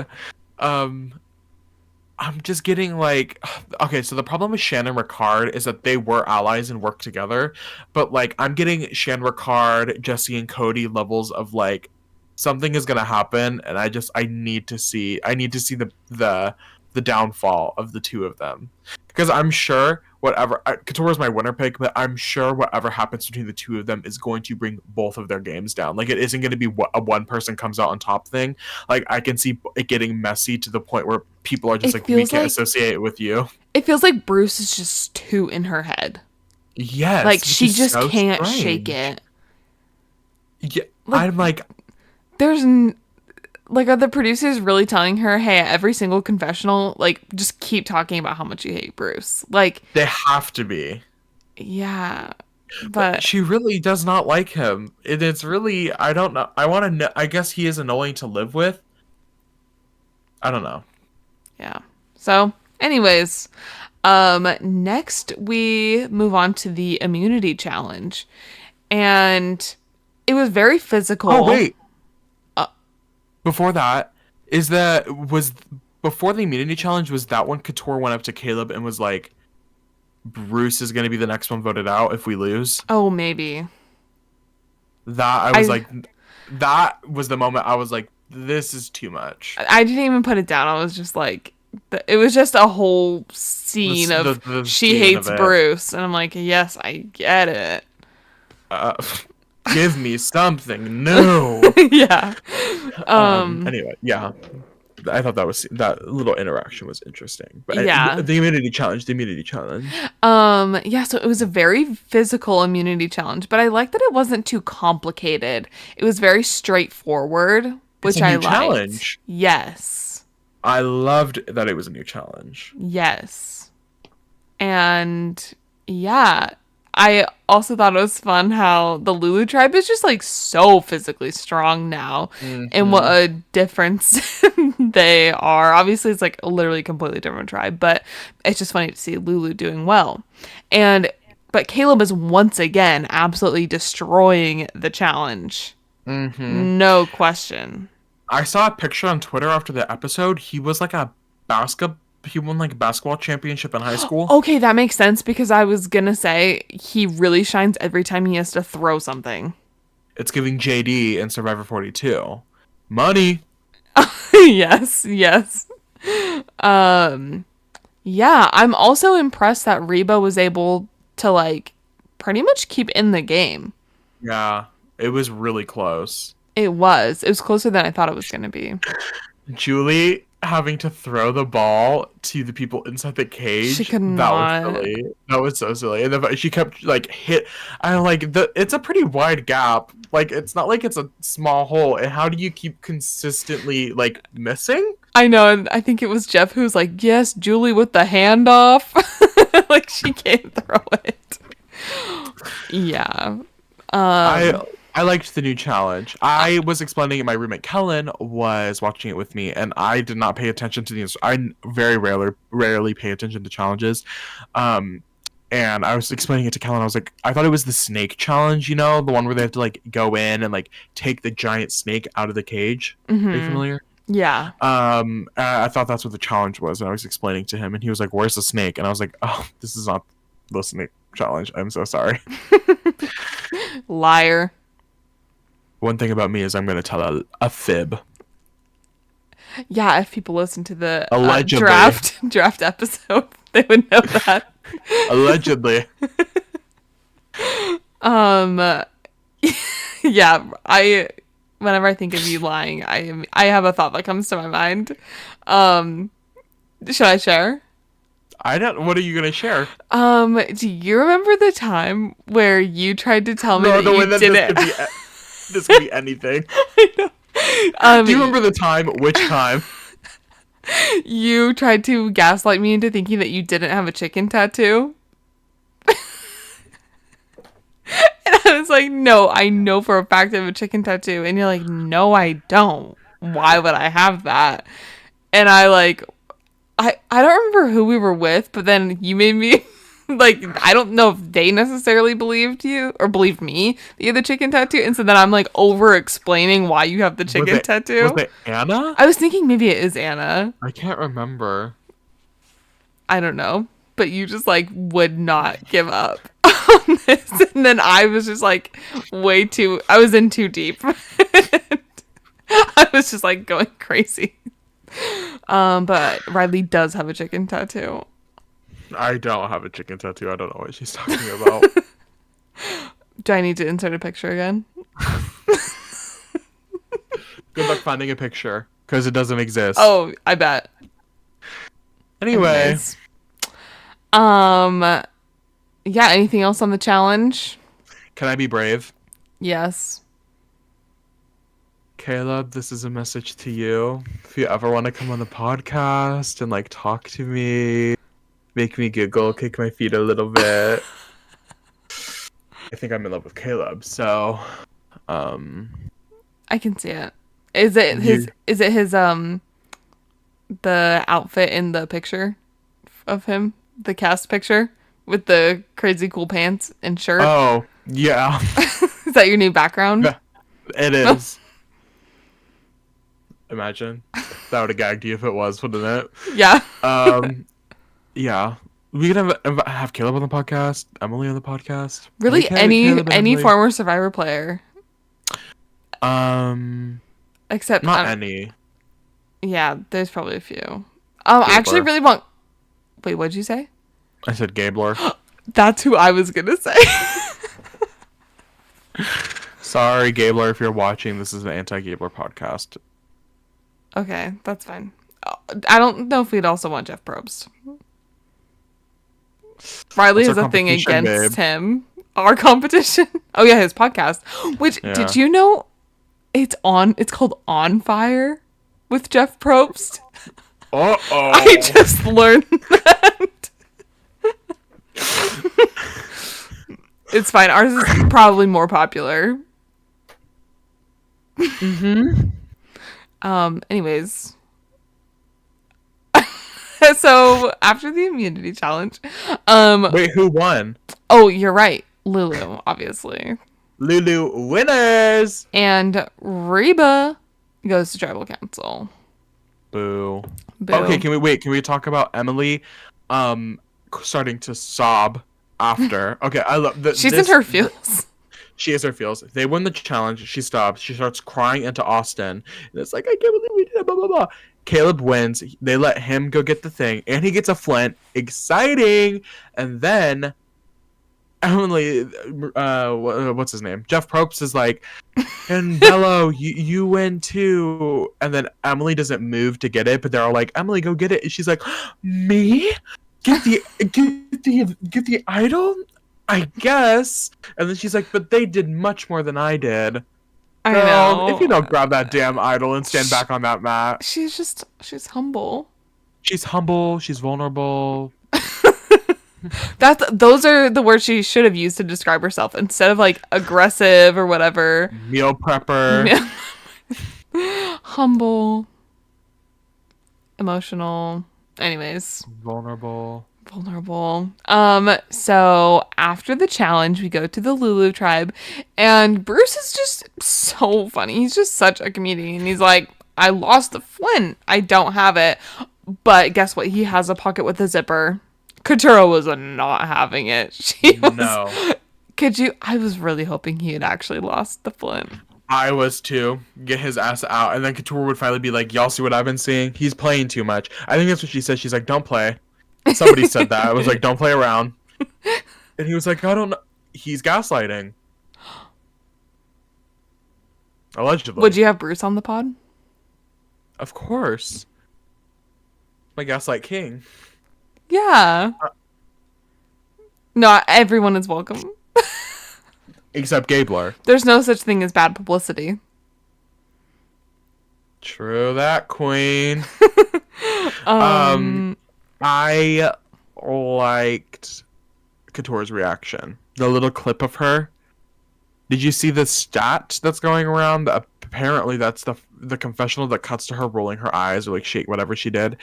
I'm just getting like, okay, so the problem with Shan and Ricard is that they were allies and worked together, but like I'm getting Shan, Ricard, Jesse, and Cody levels of like something is gonna happen, and I need to see the downfall of the two of them, because I'm sure Katurah's my winner pick, but I'm sure whatever happens between the two of them is going to bring both of their games down. Like it isn't going to be a one person comes out on top thing. Like I can see it getting messy to the point where people are just like, we can't associate it with you. It feels like Bruce is just too in her head. Yes, Like she just so can't strange. shake it. Yeah, Like, I'm like, like, are the producers really telling her, hey, at every single confessional, like, just keep talking about how much you hate Bruce? Like, they have to be. yeah, but She really does not like him. It's really, I don't know. I want to know. I guess he is annoying to live with. I don't know. yeah. So, anyways, next we move on to the immunity challenge, and it was very physical. Oh wait. Before that, before the immunity challenge, was that when Katurah went up to Caleb and was like, Bruce is going to be the next one voted out if we lose? Oh, maybe. That was the moment I was like, this is too much. I didn't even put it down. I was just like, it was just a whole scene of the she scene hates of it. Bruce. And I'm like, yes, I get it. Give me something new. Yeah. Anyway, yeah. I thought that little interaction was interesting. But Yeah. the immunity challenge. Yeah, so it was a very physical immunity challenge, but I like that it wasn't too complicated. It was very straightforward, which I liked. Challenge. Yes. I loved that it was a new challenge. Yes. And yeah, I also thought it was fun how the Lulu tribe is just like so physically strong now, and what a difference they are. Obviously, it's like literally a completely different tribe, but it's just funny to see Lulu doing well. But Caleb is once again absolutely destroying the challenge. No question. I saw a picture on Twitter after the episode. He was like he won like a basketball championship in high school. Okay, that makes sense because I was gonna say he really shines every time he has to throw something. It's giving JD in Survivor 42. Money. Yes, yes. Yeah, I'm also impressed that Reba was able to like pretty much keep in the game. Yeah, it was really close. It was. It was closer than I thought it was gonna be. Julie having to throw the ball to the people inside the cage. She could That not. was silly. That was so silly. And she kept like it's a pretty wide gap. Like it's not like it's a small hole. And how do you keep consistently like missing? I know, and I think it was Jeff who's like, yes, Julie with the handoff. Like she can't throw it. Yeah. I liked the new challenge. I was explaining it. My roommate Kellen was watching it with me, and I did not pay attention to the. I very rarely pay attention to challenges. And I was explaining it to Kellen. I was like, I thought it was the snake challenge. You know, the one where they have to like go in and like take the giant snake out of the cage. Are you familiar? Yeah. I thought that's what the challenge was, and I was explaining to him, and he was like, "Where's the snake?" And I was like, "Oh, this is not the snake challenge. I'm so sorry." Liar. One thing about me is I'm going to tell a fib. Yeah, if people listen to the Allegedly. draft episode, they would know that. Allegedly. Yeah, whenever I think of you lying, I have a thought that comes to my mind. Should I share? What are you going to share? Do you remember the time where you tried to tell me that you didn't? This could be anything. I know. Do you remember the time? Which time? You tried to gaslight me into thinking that you didn't have a chicken tattoo. And I was like, no, I know for a fact I have a chicken tattoo. And you're like, no, I don't. Why would I have that? And I don't remember who we were with, but then you made me like, I don't know if they necessarily believed you or believed me that you had the chicken tattoo. And so then I'm like over explaining why you have the chicken tattoo. Was it Anna? I was thinking maybe it is Anna. I can't remember. I don't know. But you just like would not give up on this. And then I was just like I was in too deep. I was just like going crazy. But Riley does have a chicken tattoo. I don't have a chicken tattoo. I don't know what she's talking about. Do I need to insert a picture again? Good luck finding a picture, because it doesn't exist. Oh, I bet. Anyway. Anyways. Yeah, anything else on the challenge? Can I be brave? Yes. Caleb, this is a message to you. If you ever want to come on the podcast and like talk to me, make me giggle, kick my feet a little bit. I think I'm in love with Caleb, so I can see it. Is it his the outfit in the picture of him? The cast picture with the crazy cool pants and shirt? Oh, yeah. Is that your new background? It is. Imagine. That would have gagged you if it was, wouldn't it? Yeah. Yeah. We could have Caleb on the podcast, Emily on the podcast. Really, Like, any former Survivor player. Except not any. Yeah, there's probably a few. I actually really want. Wait, what'd you say? I said Gabler. That's who I was gonna say. Sorry, Gabler, if you're watching. This is an anti-Gabler podcast. Okay, that's fine. I don't know if we'd also want Jeff Probst. Riley has a thing against him. Our competition. Oh yeah, his podcast. Which did you know? It's called On Fire with Jeff Probst. Uh-oh. I just learned that. It's fine. Ours is probably more popular. Mm-hmm. Anyways. So after the immunity challenge, Wait, who won? oh, you're right. Lulu, obviously. Lulu winners. And Reba goes to tribal council. Boo. Boo. Okay, can we talk about Emily starting to sob after? Okay, I love that. She's in her feels. She is her feels. They win the challenge. She stops. She starts crying into Austin. And it's like, I can't believe we did it, blah, blah, blah. Caleb wins. They let him go get the thing. And he gets a flint. Exciting. And then Emily, what's his name? Jeff Probst is like, and Bello, you win too. And then Emily doesn't move to get it, but they're all like, Emily, go get it. And she's like, me? Get the idol? I guess. And then she's like, but they did much more than I did. I Girl, know. if you don't grab that damn idol and stand back on that mat. She's humble. She's humble. She's vulnerable. Those are the words she should have used to describe herself instead of like aggressive or whatever. Meal prepper. Humble. Emotional. Anyways. Vulnerable. So after the challenge, we go to the Lulu tribe, and Bruce is just so funny. He's just such a comedian. He's like, I lost the flint. I don't have it. But guess what? He has a pocket with a zipper. Katura was not having it. She was, No. I was really hoping he had actually lost the flint. I was too. Get his ass out. And then Couture would finally be like, y'all see what I've been seeing? He's playing too much. I think that's what she said. She's like, don't play. Somebody said that. I was like, don't play around. And he was like, I don't know. He's gaslighting. Allegedly. Would you have Bruce on the pod? Of course. My gaslight king. Yeah. No, everyone is welcome. Except Gabler. There's no such thing as bad publicity. True that, queen. I liked Couture's reaction. The little clip of her. Did you see the stat that's going around? Apparently, that's the confessional that cuts to her rolling her eyes or like shake whatever she did.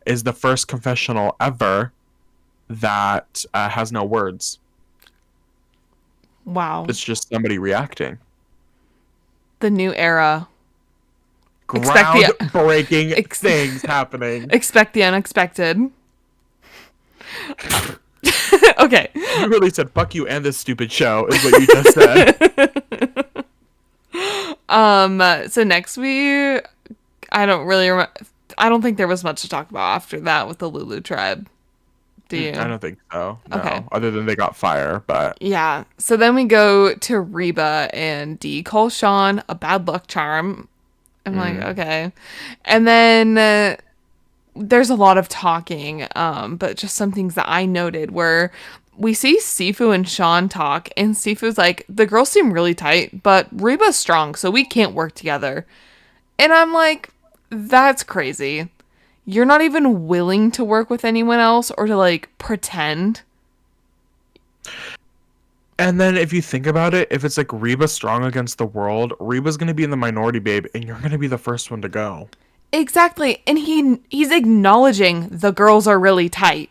Is the first confessional ever that has no words. Wow. It's just somebody reacting. The new era. Groundbreaking things happening. Expect the unexpected. Okay. You really said fuck you and this stupid show is what you just said. So next I don't think there was much to talk about after that with the Lulu tribe. Do you? I don't think so. No. Okay. Other than they got fire, but Yeah. So then we go to Reba, and Dee calls Sean a bad luck charm. I'm like, okay. And then there's a lot of talking, but just some things that I noted where we see Sifu and Sean talk, and Sifu's like, the girls seem really tight, but Reba's strong, so we can't work together. And I'm like, that's crazy. You're not even willing to work with anyone else or to like pretend. And then if you think about it, if it's like Reba strong against the world, Reba's gonna be in the minority, babe, and you're gonna be the first one to go. Exactly. And he's acknowledging the girls are really tight.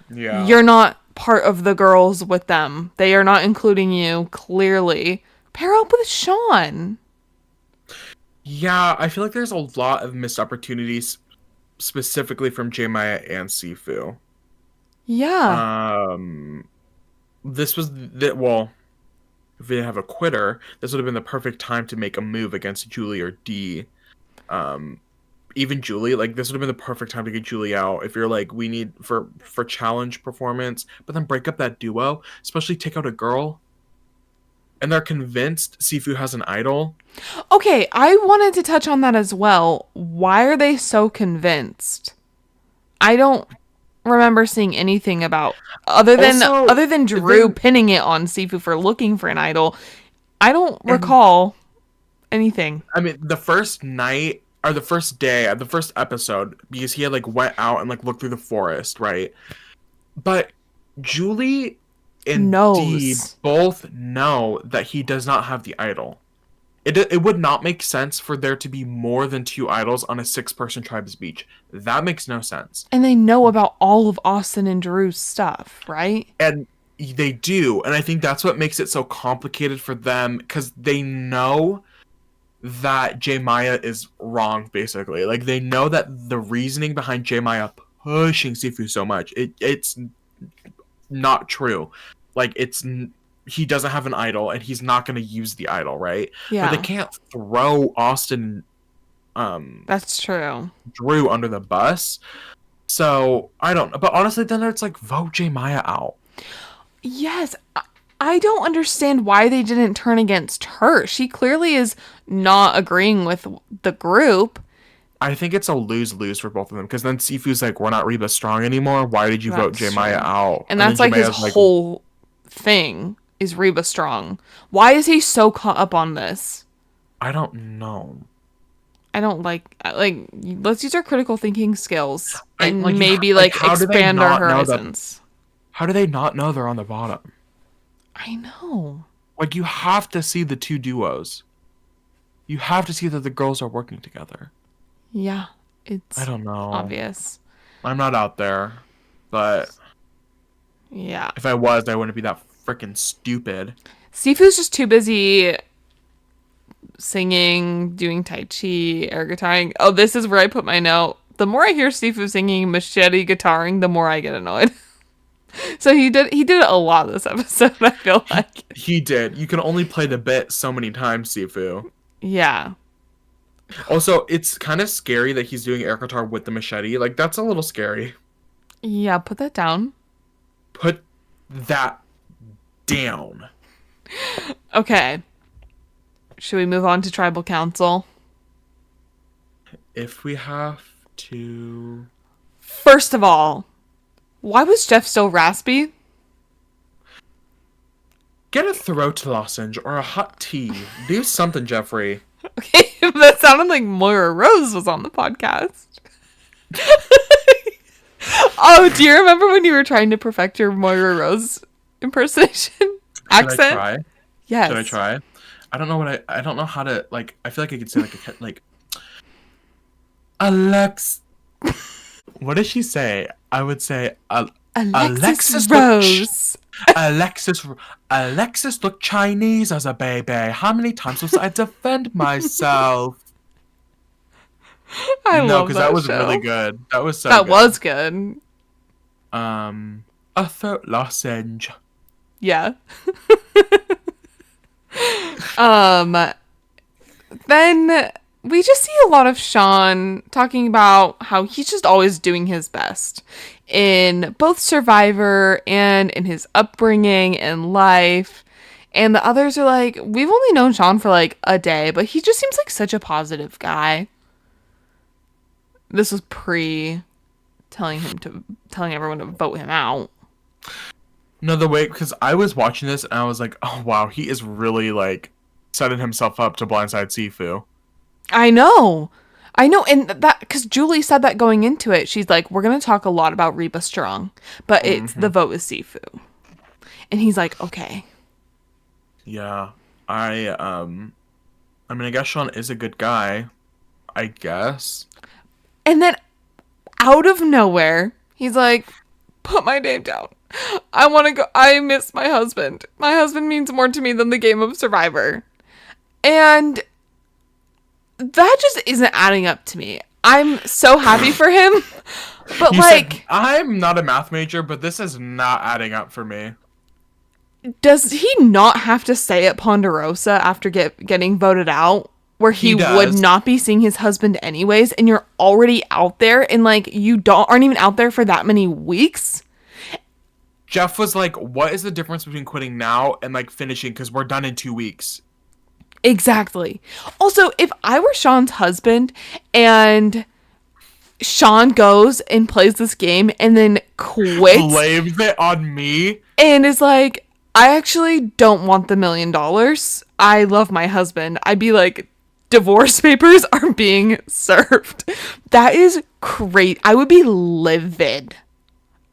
Yeah. You're not part of the girls with them. They are not including you, clearly. Pair up with Sean. Yeah, I feel like there's a lot of missed opportunities specifically from J Maya and Sifu. Yeah. This was well, if they have a quitter, this would have been the perfect time to make a move against Julie or Dee. Even Julie, like this would have been the perfect time to get Julie out. If you're like, we need for challenge performance, but then break up that duo, especially take out a girl. And they're convinced Sifu has an idol. Okay, I wanted to touch on that as well. Why are they so convinced? I don't remember seeing anything about other than Drew pinning it on Sifu for looking for an idol. I don't recall anything. I mean, the first night or the first day, the first episode, because he had like went out and like looked through the forest, right? But Julie and D Knows. both know that he does not have the idol. It would not make sense for there to be more than 2 idols on a 6-person tribe's beach. That makes no sense. And they know about all of Austin and Drew's stuff, right? And they do, and I think that's what makes it so complicated for them, because they know that J Maya is wrong, basically. Like, they know that the reasoning behind J Maya pushing Sifu so much, it's not true. Like, he doesn't have an idol, and he's not going to use the idol, right? Yeah. But they can't throw Austin, That's true. Drew under the bus. So I don't. But honestly, then it's like, vote J Maya out. Yes. I don't understand why they didn't turn against her. She clearly is not agreeing with the group. I think it's a lose-lose for both of them, because then Sifu's like, we're not Reba strong anymore. Why did you vote J Maya out? And that's then like his J Maya's whole thing is Reba strong. Why is he so caught up on this? I don't know. I don't like let's use our critical thinking skills and Like, maybe how do they expand our not know that- horizons. How do they not know they're on the bottom? I know. Like, you have to see the 2 duos. You have to see that the girls are working together. Yeah, it's I don't know. obvious. I'm not out there, but Yeah. if I was, I wouldn't be that freaking stupid. Sifu's just too busy singing, doing tai chi, air guitaring. Oh, this is where I put my note. The more I hear Sifu singing machete guitaring, the more I get annoyed. So he did it a lot this episode, I feel like. He did. You can only play the bit so many times, Sifu. Yeah. Also, it's kind of scary that he's doing air guitar with the machete. Like, that's a little scary. Yeah, put that down. Put that down. Okay. Should we move on to tribal council? If we have to... First of all, why was Jeff so raspy? Get a throat lozenge or a hot tea. Do something, Jeffrey. Okay, that sounded like Moira Rose was on the podcast. Oh, do you remember when you were trying to perfect your Moira Rose impersonation accent? Should I try? Yes. Should I try? I don't know what I don't know how to, like, I feel like I could say like Alex. What does she say? I would say Alexis Rose. Alexis looked Chinese as a baby. How many times must I defend myself? I love because that that was show. really good. That was so That good. was good. A throat lozenge. Yeah. Then we just see a lot of Sean talking about how he's just always doing his best in both Survivor and in his upbringing and life. And the others are like, we've only known Sean for like a day, but he just seems like such a positive guy. This was pre telling everyone to vote him out. No, the way, because I was watching this and I was like, oh wow, he is really like setting himself up to blindside Sifu. I know, and that because Julie said that going into it, she's like, we're gonna talk a lot about Reba Strong, but it's the vote is Sifu, and he's like, okay. Yeah, I mean, I guess Sean is a good guy, I guess. And then out of nowhere, he's like, put my name down. I want to go. I miss my husband. My husband means more to me than the game of Survivor. And that just isn't adding up to me. I'm so happy for him. But You like, said, I'm not a math major, but this is not adding up for me. does he not have to stay at Ponderosa after getting voted out? Where he would does. not be seeing his husband anyways, and you're already out there, and like you aren't even out there for that many weeks. Jeff was like, what is the difference between quitting now and like finishing, because we're done in 2 weeks? Exactly. Also, if I were Sean's husband and Sean goes and plays this game and then quits Blames it on me. and is like, I actually don't want the $1 million. I love my husband. I'd be like, divorce papers are being served. That is great. I would be livid.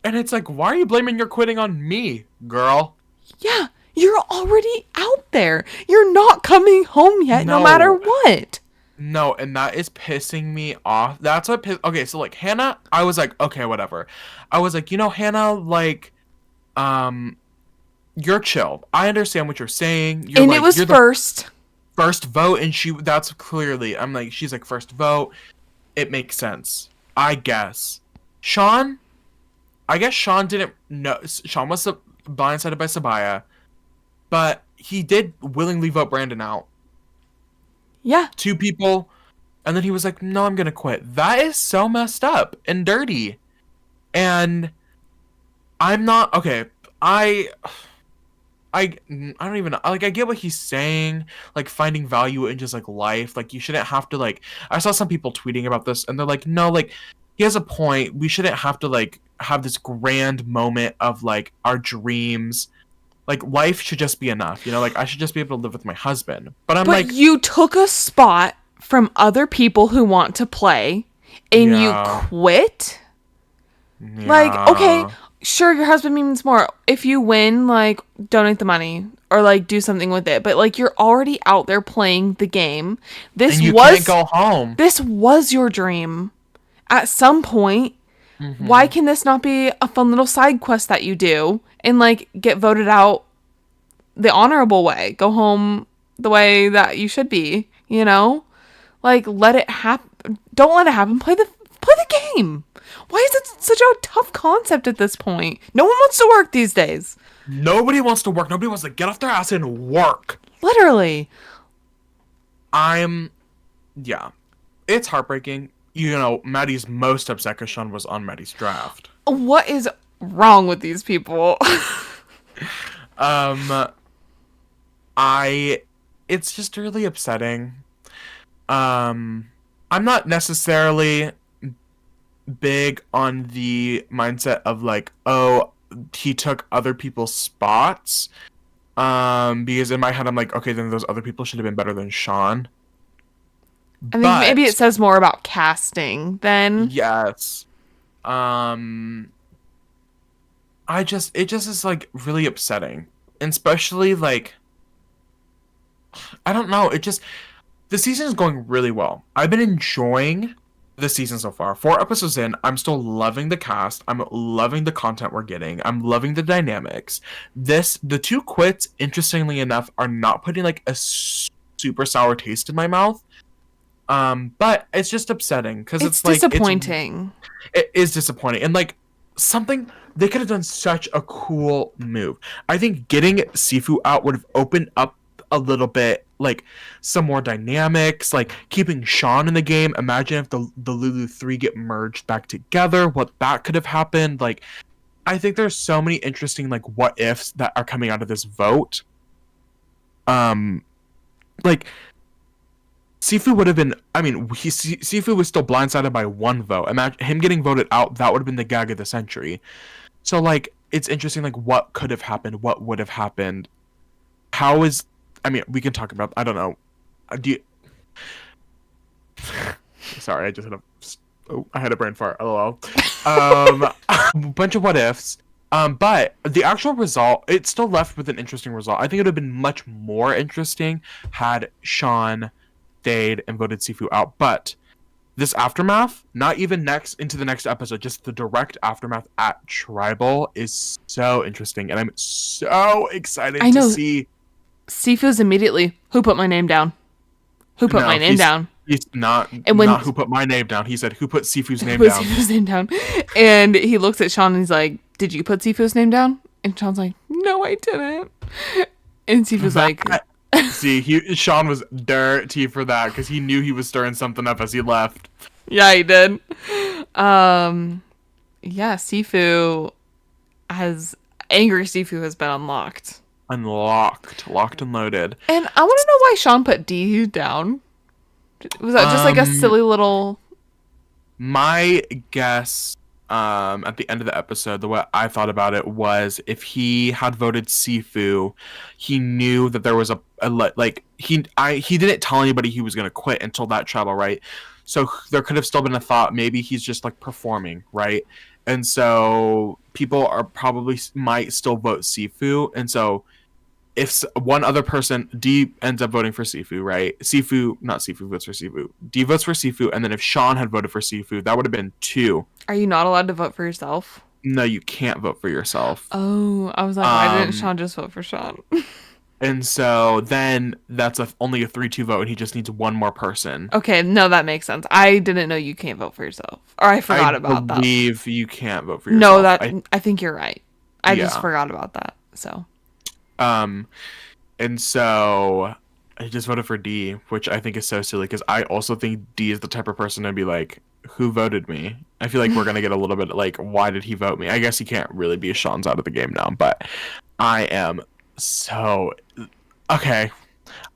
And it's like, why are you blaming your quitting on me? girl. Yeah, you're already out there. You're not coming home yet, no matter No. what. No, and that is pissing me off. That's what okay, so like Hannah, I was like, okay, whatever. I was like, Hannah, like, um, you're chill. I understand what you're saying. And it was You're the first. first vote, and that's clearly, I'm like, she's like first vote. It makes sense. I guess. Sean, I guess Sean didn't know. Sean was blindsided by Sabaya, but he did willingly vote Brandon out. Yeah. 2 people, and then he was like, no, I'm gonna quit. That is so messed up and dirty. And I'm not okay. I don't even like, I get what he's saying, like finding value in just like life. Like you shouldn't have to like, I saw some people tweeting about this and they're like, no, like he has a point. We shouldn't have to like have this grand moment of like our dreams. Like life should just be enough, like I should just be able to live with my husband. But I'm But like, you took a spot from other people who want to play and you yeah, quit? Like, yeah. okay, sure, your husband means more. If you win, like, donate the money or like do something with it. But like, you're already out there playing the game. And you can't go home. This was your dream. At some point, why can this not be a fun little side quest that you do and like get voted out the honorable way? Go home the way that you should be, Like, let it happen. Don't let it happen. Play the game. Why is it such a tough concept at this point? No one wants to work these days. Nobody wants to work. Nobody wants to get off their ass and work. Literally. Yeah. It's heartbreaking. Maddie's most upset because Sean was on Maddie's draft. What is wrong with these people? It's just really upsetting. I'm not necessarily big on the mindset of like, oh, he took other people's spots. Because in my head I'm like, okay, then those other people should have been better than Sean. I think maybe it says more about casting than... Yes. It just is like really upsetting. And especially like, I don't know, the season is going really well. I've been enjoying the season so far. 4 episodes in, I'm still loving the cast. I'm loving the content we're getting. I'm loving the dynamics. The 2 quits, interestingly enough, are not putting like a super sour taste in my mouth. But it's just upsetting because it's like disappointing. It is disappointing, and like something they could have done such a cool move. I think getting Sifu out would have opened up a little bit, like some more dynamics, like keeping Sean in the game. Imagine if the Lulu 3 get merged back together, what that could have happened. Like, I think there's so many interesting like what ifs that are coming out of this vote. Like Sifu would have been, Sifu was still blindsided by 1 vote. Imagine him getting voted out, that would have been the gag of the century. So, like, it's interesting, like, what could have happened, what would have happened. We can talk about, I don't know. Sorry, I had a brain fart, lol. A bunch of what ifs. But the actual result, it's still left with an interesting result. I think it would have been much more interesting had Sean stayed and voted Sifu out. But this aftermath, not even into the next episode, just the direct aftermath at Tribal is so interesting, and I'm so excited to see. Sifu's immediately, who put my name down? Who put my name down? He's not who put my name down. He said, who put Sifu's name down? Sifu's name down. And he looks at Sean and he's like, did you put Sifu's name down? And Sean's like, no, I didn't. And Sifu's like... See, Sean was dirty for that because he knew he was stirring something up as he left. Yeah, he did. Sifu Angry Sifu has been unlocked. Locked and loaded. And I want to know why Sean put D down. Was that just like a silly little... My guess, at the end of the episode, the way I thought about it was if he had voted Sifu, he knew that there was he didn't tell anybody he was going to quit until that travel, right? So there could have still been a thought maybe he's just like performing, right? And so people are probably might still vote Sifu. And so if one other person, D ends up voting for Sifu, right? Sifu, not Sifu, votes for Sifu. D votes for Sifu, and then if Sean had voted for Sifu, that would have been two. Are you not allowed to vote for yourself? No, you can't vote for yourself. Oh, I was like, why didn't Um, Sean just vote for Sean? and so then that's only a 3-2 vote, and he just needs one more person. Okay, no, that makes sense. I didn't know you can't vote for yourself. Or I I forgot about that. believe you can't vote for No, yourself. that I think you're right. I just Yeah. forgot about that. So, Um, and so I just voted for D, which I think is so silly because I also think D is the type of person to be like, who voted me? I feel like we're gonna get a little bit like, why did he vote me? I guess he can't really be Sean's out of the game now, but I am so okay.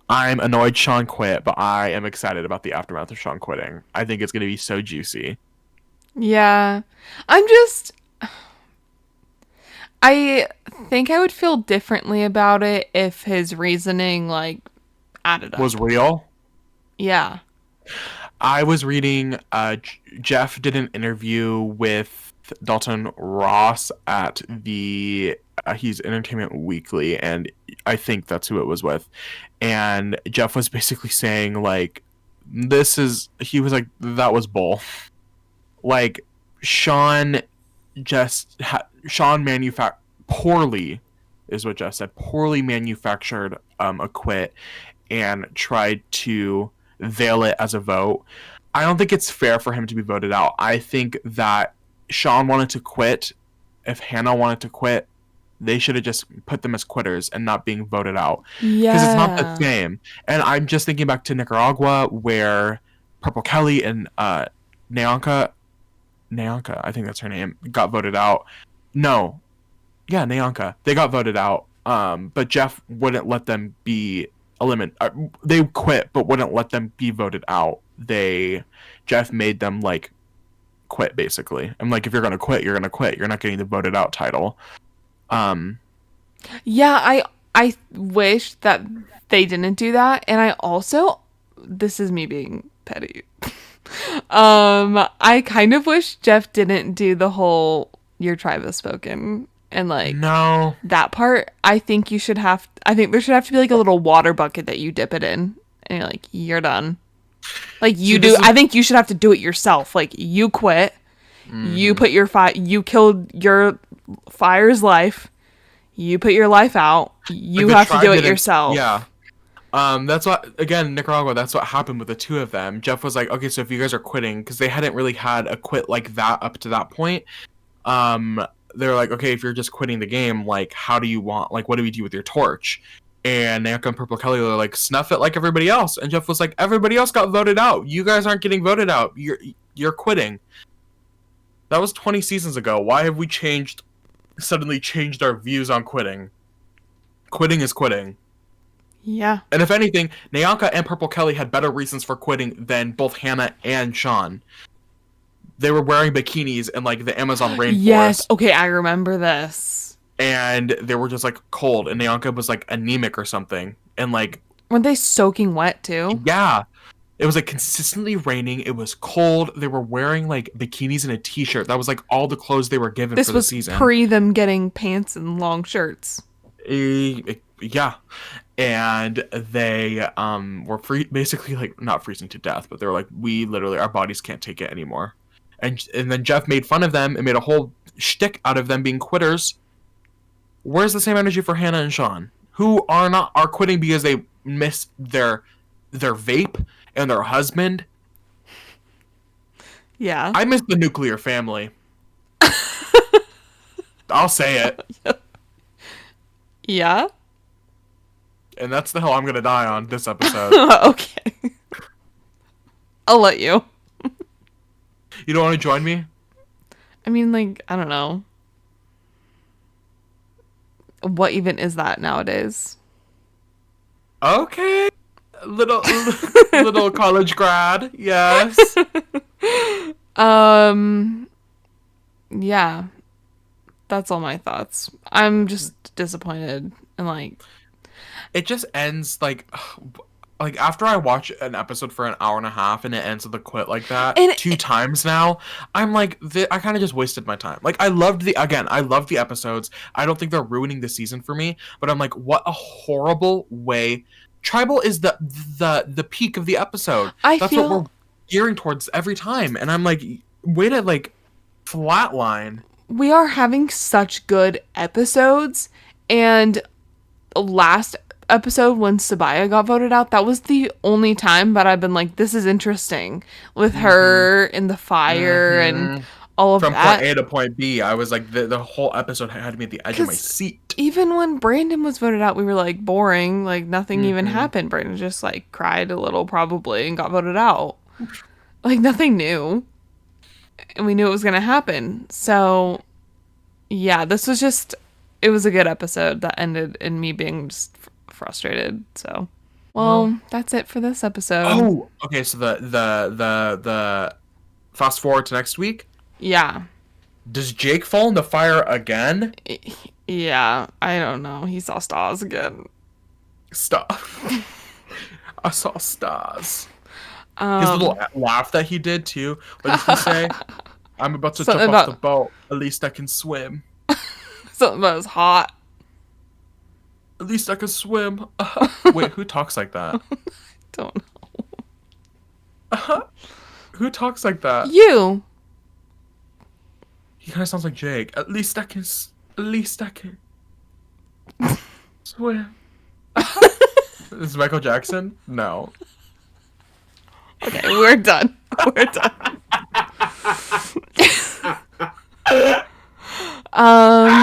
I'm annoyed Sean quit, but I am excited about the aftermath of Sean quitting. I think it's gonna be so juicy. yeah. I'm just I think I would feel differently about it if his reasoning like added Was up. real. Yeah. I was reading. Jeff did an interview with Dalton Ross at the. He's Entertainment Weekly, and I think that's who it was with. And Jeff was basically saying like, "This is." He was like, "That was bull." Like, Sean Sean poorly, is what Jeff said. Poorly manufactured a quit and tried to veil it as a vote. I don't think it's fair for him to be voted out. I think that Sean wanted to quit. If Hannah wanted to quit, they should have just put them as quitters and not being voted out. Because it's not the Yeah. same. And I'm just thinking back to Nicaragua where Purple Kelly and Nyanka, I think that's her name, got voted out. No. Yeah, Nyanka. They got voted out. But Jeff wouldn't let them be eliminated. They quit, but wouldn't let them be voted out. Jeff made them like quit basically. I'm like, if you're gonna quit, you're gonna quit. You're not getting the voted out title. Um, Yeah, I wish that they didn't do that, and I also this is me being petty. I kind of wish Jeff didn't do the whole your tribe has spoken and like no. that part. I think there should have to be like a little water bucket that you dip it in and you're like you're done. Like you See, do I think you should have to do it yourself. Like you quit, you put your you killed your fire's life. You put your life out. You Like, have to tribe do it didn't- yourself. Yeah. That's what again Nicaragua. That's what happened with the two of them. Jeff was like, okay, so if you guys are quitting, because they hadn't really had a quit like that up to that point. They're like, okay, if you're just quitting the game, like, how do you want? Like, what do we do with your torch? And Nyanka and Purple Kelly were like, snuff it like everybody else. And Jeff was like, everybody else got voted out. You guys aren't getting voted out. You're quitting. That was 20 seasons ago. Why have we suddenly changed our views on quitting? Quitting is quitting. Yeah. And if anything, Nyanka and Purple Kelly had better reasons for quitting than both Hannah and Sean. They were wearing bikinis in like the Amazon rainforest. Yes. Okay, I remember this. And they were just like cold, and Nyanka was like anemic or something. And like, Weren't they soaking wet too? yeah. It was like consistently raining. It was cold. They were wearing like bikinis and a t-shirt. That was like all the clothes they were given This for the was season. pre them getting pants and long shirts. Yeah. And they were basically like not freezing to death, but they were like, we literally, our bodies can't take it anymore. And then Jeff made fun of them and made a whole shtick out of them being quitters. Where's the same energy for Hannah and Sean, who are quitting because they miss their vape and their husband? Yeah. I miss the nuclear family. I'll say it. Yeah. And that's the hill I'm gonna die on this episode. Okay. I'll let you. You don't want to join me? I mean, like, I don't know. What even is that nowadays? Okay. Little little college grad. Yes. Yeah. That's all my thoughts. I'm just disappointed and like It just ends like like after I watch an episode for an hour and a half and it ends with a quit like that And two times now, I'm like, I kind of just wasted my time. Like I loved the episodes. I don't think they're ruining the season for me, but I'm like, what a horrible way. Tribal is the peak of the episode. I That's feel what we're gearing towards every time, and I'm like, way to like flatline. we are having such good episodes, and last episode when Sabaya got voted out, that was the only time that I've been like, this is interesting with her in the fire and all of From that. point A to point B, I was like, the whole episode had me at the edge of my 'Cause seat. even when Brandon was voted out, we were like, boring, like nothing even happened. Brandon just like cried a little probably and got voted out. Like nothing new. And we knew it was going to happen. So yeah, this was just, it was a good episode that ended in me being just frustrated. So, well, that's it for this episode. Oh, okay. So the fast forward to next week. Yeah. Does Jake fall in the fire again? Yeah, I don't know. He saw stars again. Stop. I saw stars. His little laugh that he did too. What did he say? I'm about to jump off the boat. At least I can swim. Something that was hot. At least I can swim. Wait, who talks like that? Don't know. Who talks like that? You. He kind of sounds like Jake. At least I can swim. Is Michael Jackson? No. Okay, we're done. We're done.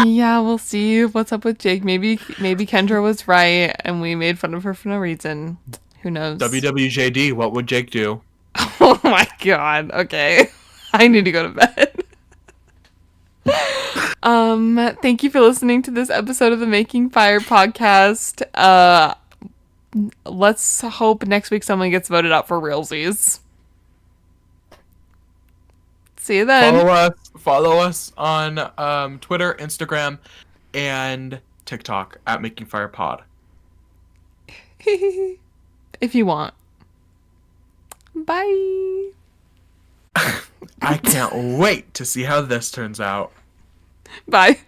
Yeah, we'll see what's up with Jake. Maybe Kendra was right and we made fun of her for no reason. Who knows? WWJD, what would Jake do? Oh my god. Okay. I need to go to bed. Thank you for listening to this episode of the Making Fire podcast. Let's hope next week someone gets voted out for realsies. See you then. Follow us on Twitter, Instagram, and TikTok at Making Fire Pod. If you want. Bye. I can't wait to see how this turns out. Bye.